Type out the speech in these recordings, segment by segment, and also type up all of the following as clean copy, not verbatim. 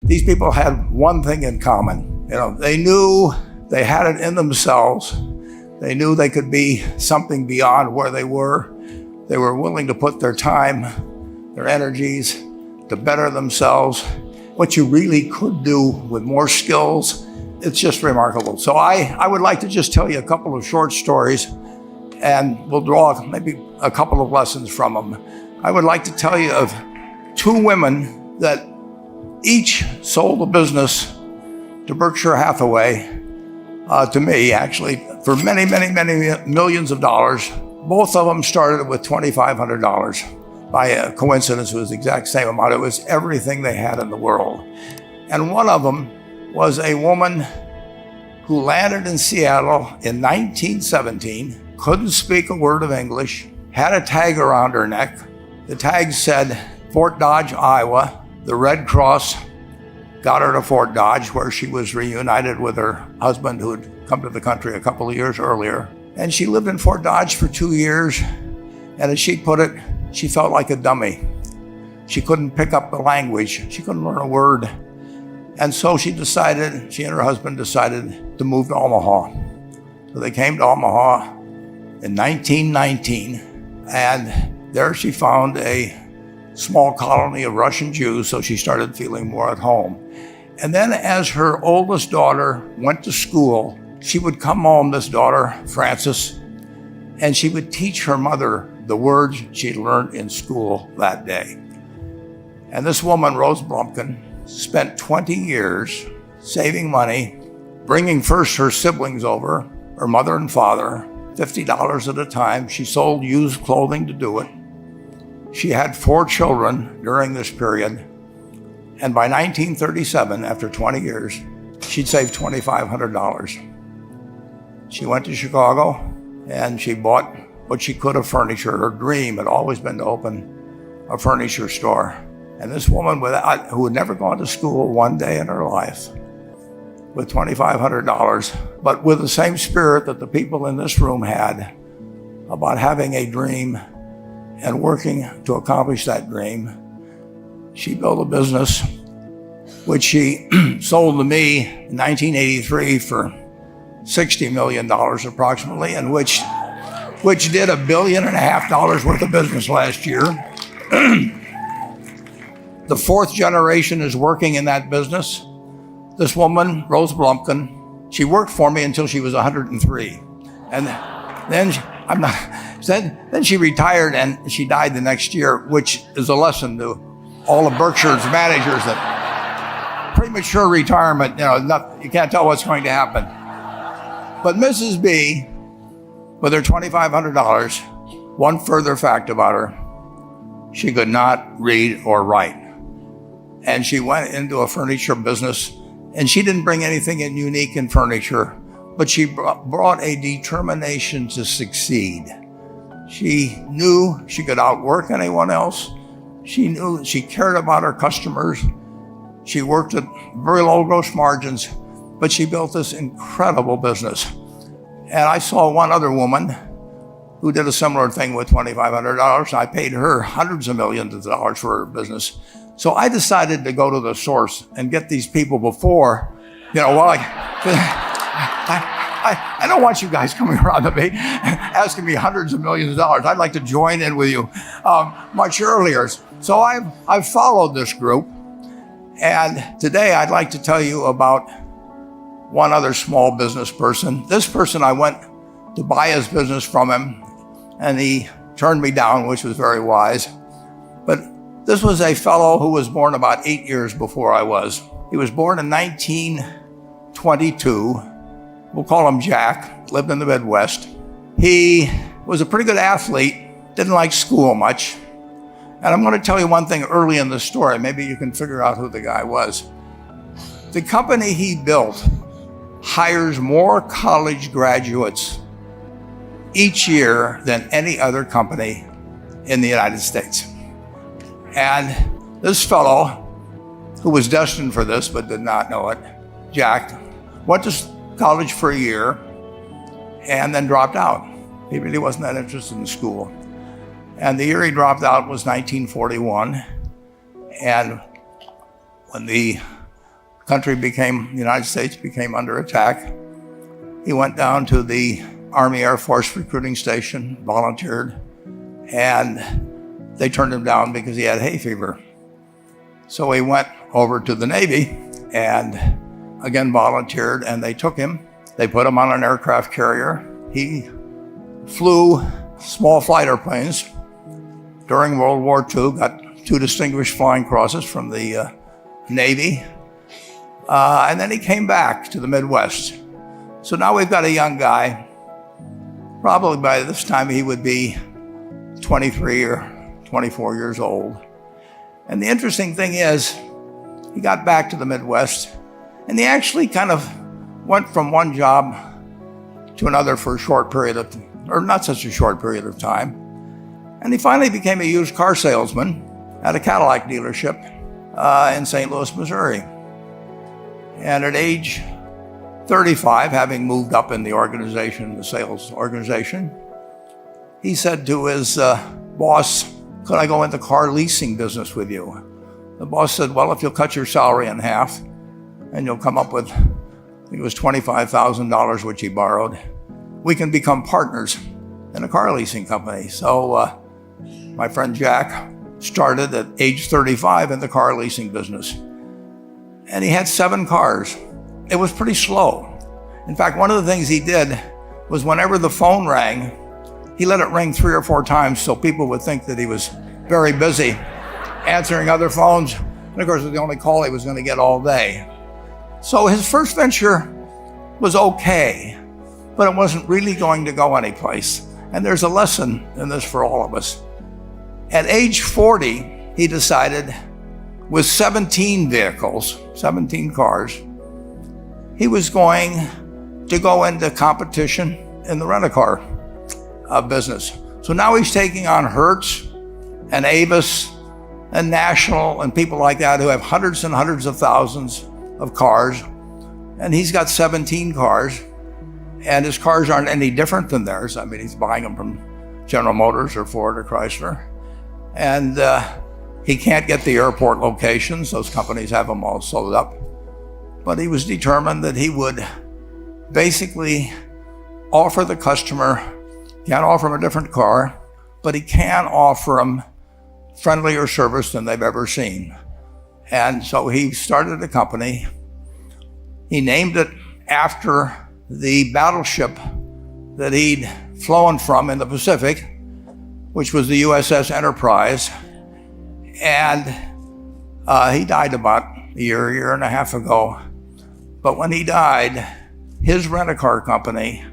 these people had one thing in common. They knew they had it in themselves. They knew they could be something beyond where they were. They were willing to put their time, their energies to better themselves. What you really could do with more skills, it's just remarkable. So I would like to just tell you a couple of short stories, and we'll draw maybe a couple of lessons from them. I would like to tell you of two women that each sold a business to Berkshire Hathaway, to me actually, for many, many, many millions of dollars. Both of them started with $2,500. By a coincidence, it was the exact same amount. It was everything they had in the world. And one of them was a woman who landed in Seattle in 1917, couldn't speak a word of English, had a tag around her neck. The tag said Fort Dodge, Iowa. The Red Cross got her to Fort Dodge, where she was reunited with her husband who had come to the country a couple of years earlier. And she lived in Fort Dodge for 2 years. And as she put it, she felt like a dummy. She couldn't pick up the language. She couldn't learn a word. And so she and her husband decided to move to Omaha. So they came to Omaha in 1919. And there she found a small colony of Russian Jews, so she started feeling more at home. And then as her oldest daughter went to school, she would come home, this daughter, Frances, and she would teach her mother the words she'd learned in school that day. And this woman, Rose Blumpkin, spent 20 years saving money, bringing first her siblings over, her mother and father, $50 at a time. She sold used clothing to do it. She had 4 children during this period. And by 1937, after 20 years, she'd saved $2,500. She went to Chicago and she bought what she could of furniture. Her dream had always been to open a furniture store. And this woman who had never gone to school one day in her life, with $2,500, but with the same spirit that the people in this room had about having a dream and working to accomplish that dream, she built a business which she sold to me in 1983 for $60 million approximately, and which did $1.5 billion worth of business last year. The 4th generation is working in that business. This woman, Rose Blumpkin, she worked for me until she was 103. And then she retired and she died the next year, which is a lesson to all of Berkshire's managers that premature retirement, you can't tell what's going to happen. But Mrs. B, with her $2,500, one further fact about her, she could not read or write. And she went into a furniture business, and she didn't bring anything unique in furniture, but she brought a determination to succeed. She knew she could outwork anyone else. She knew she cared about her customers. She worked at very low gross margins, but she built this incredible business. And I saw one other woman who did a similar thing with $2,500. I paid her hundreds of millions of dollars for her business. So I decided to go to the source and get these people before, I don't want you guys coming around to me asking me hundreds of millions of dollars. I'd like to join in with you much earlier. So I've followed this group. And today I'd like to tell you about one other small business person. This person, I went to buy his business from him, and he turned me down, which was very wise. But this was a fellow who was born about 8 years before I was. He was born in 1922. We'll call him Jack, lived in the Midwest. He was a pretty good athlete, didn't like school much. And I'm going to tell you one thing early in the story. Maybe you can figure out who the guy was. The company he built hires more college graduates each year than any other company in the United States. And this fellow, who was destined for this but did not know it, Jack, went to college for a year and then dropped out. He really wasn't that interested in school. And the year he dropped out was 1941. And when the the United States became under attack, he went down to the Army Air Force recruiting station, volunteered, and they turned him down because he had hay fever. So he went over to the Navy and again volunteered, and they took him. They put him on an aircraft carrier. He flew small fighter planes during World War II, got 2 distinguished flying crosses from the Navy, and then he came back to the Midwest. So now we've got a young guy. Probably by this time he would be 23 or 24 years old. And the interesting thing is, he got back to the Midwest, and he actually kind of went from one job to another for a short period of, or not such a short period of time. And he finally became a used car salesman at a Cadillac dealership in St. Louis, Missouri. And at age 35, having moved up in the organization, the sales organization, he said to his boss, "Could I go into car leasing business with you?" The boss said, "Well, if you'll cut your salary in half and you'll come up with," I think it was $25,000, which he borrowed, "we can become partners in a car leasing company." So my friend Jack started at age 35 in the car leasing business. And he had 7 cars. It was pretty slow. In fact, one of the things he did was whenever the phone rang, he let it ring 3 or 4 times so people would think that he was very busy answering other phones. And of course, it was the only call he was going to get all day. So his first venture was okay, but it wasn't really going to go anyplace. And there's a lesson in this for all of us. At age 40, he decided, with 17 vehicles, 17 cars, he was going to go into competition in the rent-a-car business. So now he's taking on Hertz and Avis and National and people like that who have hundreds and hundreds of thousands of cars. And he's got 17 cars, and his cars aren't any different than theirs. I mean, he's buying them from General Motors or Ford or Chrysler. And he can't get the airport locations. Those companies have them all sold up. But he was determined that he would basically offer the customer, can't offer him a different car, but he can offer them friendlier service than they've ever seen. And so he started a company. He named it after the battleship that he'd flown from in the Pacific, which was the USS Enterprise. And he died about a year and a half ago. But when he died, his rent-a-car company,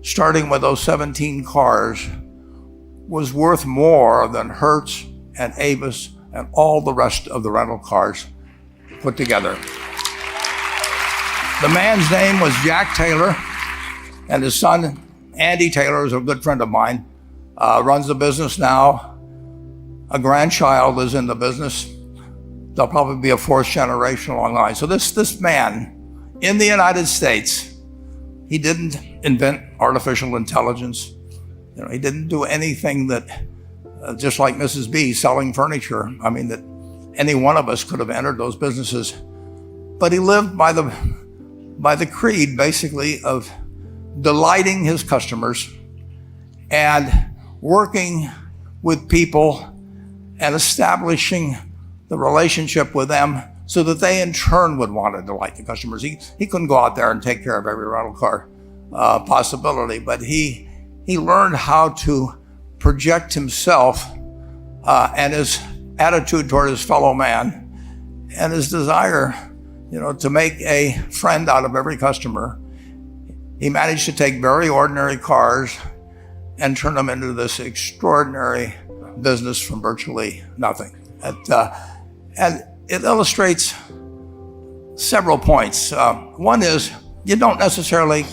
starting with those 17 cars, was worth more than Hertz and Avis and all the rest of the rental cars put together. The man's name was Jack Taylor, and his son, Andy Taylor, is a good friend of mine, runs the business now. A grandchild is in the business. There'll probably be a 4th generation along the line. So this man, in the United States, he didn't invent artificial intelligence. He didn't do anything that, just like Mrs. B selling furniture, I mean, that any one of us could have entered those businesses. But he lived by the creed, basically, of delighting his customers and working with people and establishing the relationship with them so that they in turn would want to delight the customers. He couldn't go out there and take care of every rental car possibility, but he learned how to project himself and his attitude toward his fellow man and his desire, to make a friend out of every customer. He managed to take very ordinary cars and turn them into this extraordinary business from virtually nothing. And it illustrates several points. One is, you don't necessarily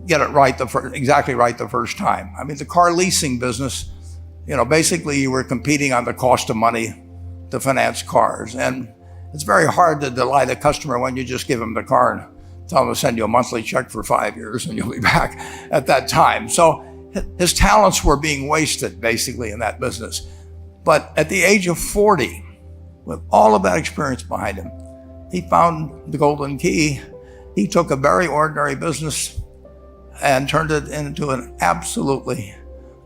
get it right exactly right the first time. I mean, the car leasing business, basically you were competing on the cost of money to finance cars. And it's very hard to delight a customer when you just give them the car and tell them to send you a monthly check for 5 years and you'll be back at that time. So his talents were being wasted basically in that business. But at the age of 40, with all of that experience behind him, he found the golden key. He took a very ordinary business and turned it into an absolutely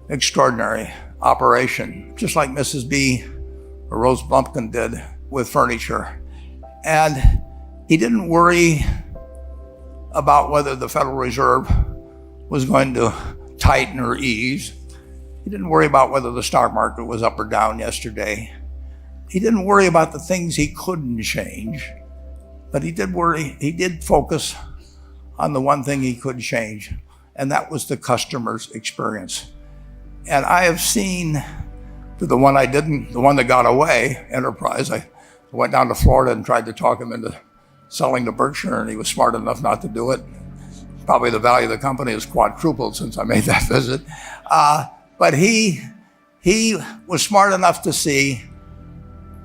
extraordinary operation, just like Mrs. B or Rose Blumpkin did with furniture. And he didn't worry about whether the Federal Reserve was going to tighten or ease. He didn't worry about whether the stock market was up or down yesterday. He didn't worry about the things he couldn't change, but he did focus on the one thing he could change, and that was the customer's experience. And I have seen the one that got away, Enterprise. I went down to Florida and tried to talk him into selling to Berkshire, and he was smart enough not to do it. Probably the value of the company has quadrupled since I made that visit. But he was smart enough to see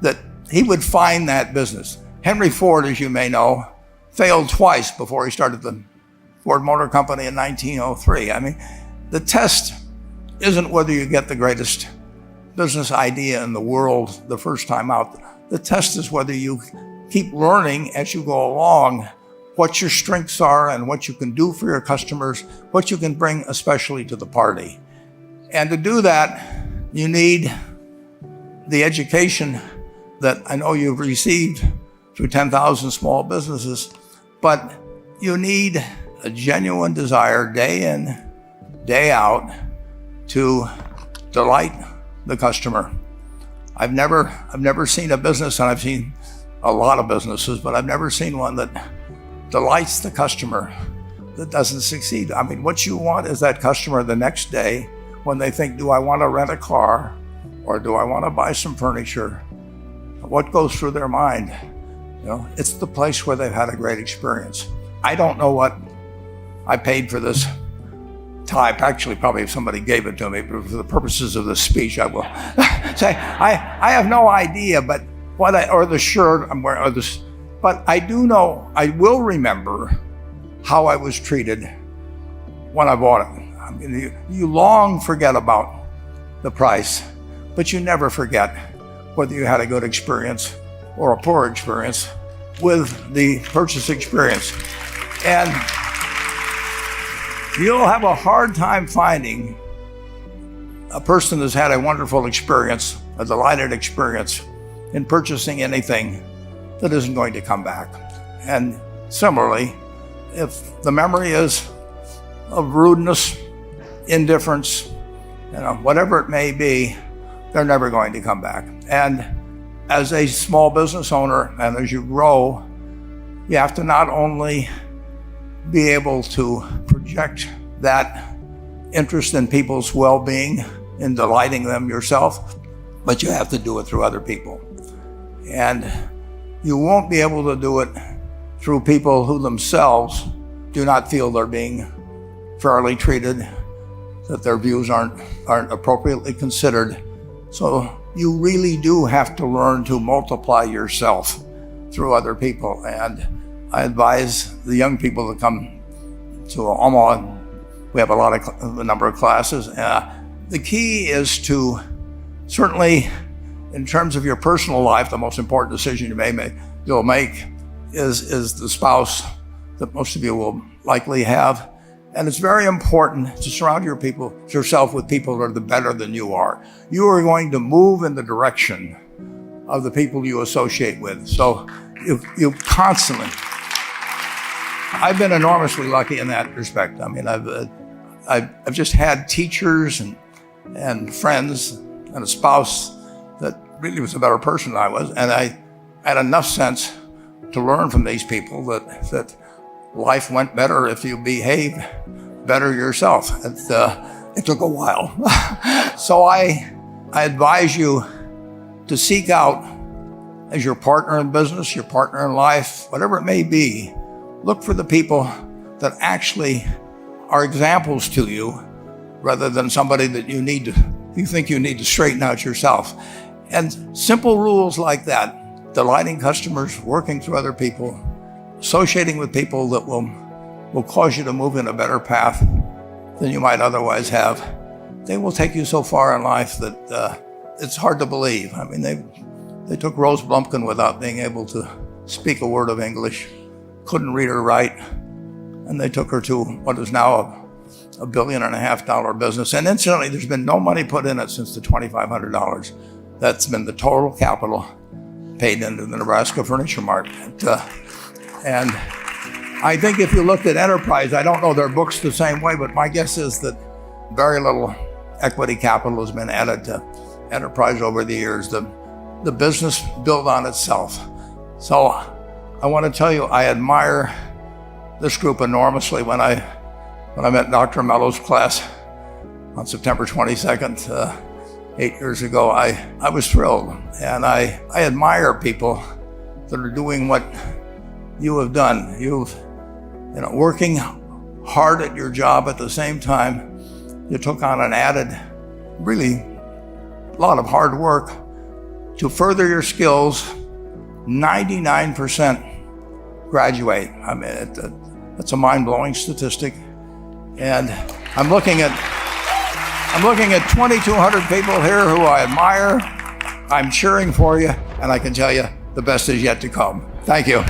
that he would find that business. Henry Ford, as you may know, failed twice before he started the Ford Motor Company in 1903. I mean, the test isn't whether you get the greatest business idea in the world the first time out. The test is whether you keep learning as you go along what your strengths are and what you can do for your customers, what you can bring especially to the party. And to do that, you need the education that I know you've received through 10,000 small businesses, but you need a genuine desire day in, day out to delight the customer. I've never seen a business, and I've seen a lot of businesses, but I've never seen one that delights the customer that doesn't succeed. I mean, what you want is that customer the next day when they think, do I want to rent a car or do I want to buy some furniture? What goes through their mind? You know, it's the place where they've had a great experience. I don't know what I paid for this tie. Actually, probably if somebody gave it to me, but for the purposes of this speech, I will say I have no idea. But or the shirt I'm wearing, or this. But I do know, I will remember how I was treated when I bought it. I mean, you long forget about the price, but you never forget whether you had a good experience or a poor experience with the purchase experience. And you'll have a hard time finding a person that's had a wonderful experience, a delighted experience in purchasing anything that isn't going to come back. And similarly, if the memory is of rudeness, indifference, whatever it may be, they're never going to come back. And as a small business owner, and as you grow, you have to not only be able to project that interest in people's well-being, in delighting them yourself, but you have to do it through other people. And you won't be able to do it through people who themselves do not feel they're being fairly treated, that their views aren't appropriately considered. So you really do have to learn to multiply yourself through other people. And I advise the young people that come to Omaha. We have a number of classes. The key is to, certainly in terms of your personal life, the most important decision you'll make is the spouse that most of you will likely have. And it's very important to surround yourself with people that are better than you are. You are going to move in the direction of the people you associate with. So you constantly, I've been enormously lucky in that respect. I mean, I've just had teachers and friends and a spouse that really was a better person than I was. And I had enough sense to learn from these people that life went better if you behaved better yourself. It took a while. So I advise you to seek out, as your partner in business, your partner in life, whatever it may be, look for the people that actually are examples to you rather than somebody that you think you need to straighten out yourself. And simple rules like that, delighting customers, working through other people, associating with people that will cause you to move in a better path than you might otherwise have, they will take you so far in life that it's hard to believe. I mean, they took Rose Blumpkin without being able to speak a word of English, couldn't read or write, and they took her to what is now a $1.5 billion business. And incidentally, there's been no money put in it since the $2,500. That's been the total capital paid into the Nebraska Furniture Mart. And I think if you looked at enterprise, I don't know their books the same way, but my guess is that very little equity capital has been added to enterprise over the years. The business built on itself. So I want to tell you, I admire this group enormously. When I met Dr. Mello's class on September 22nd, 8 years ago, I was thrilled. And I admire people that are doing what you have done. You've, working hard at your job at the same time, you took on an added, really, lot of hard work to further your skills. 99% graduate. I mean, that's a mind-blowing statistic. And I'm looking at 2,200 people here who I admire. I'm cheering for you, and I can tell you the best is yet to come. Thank you.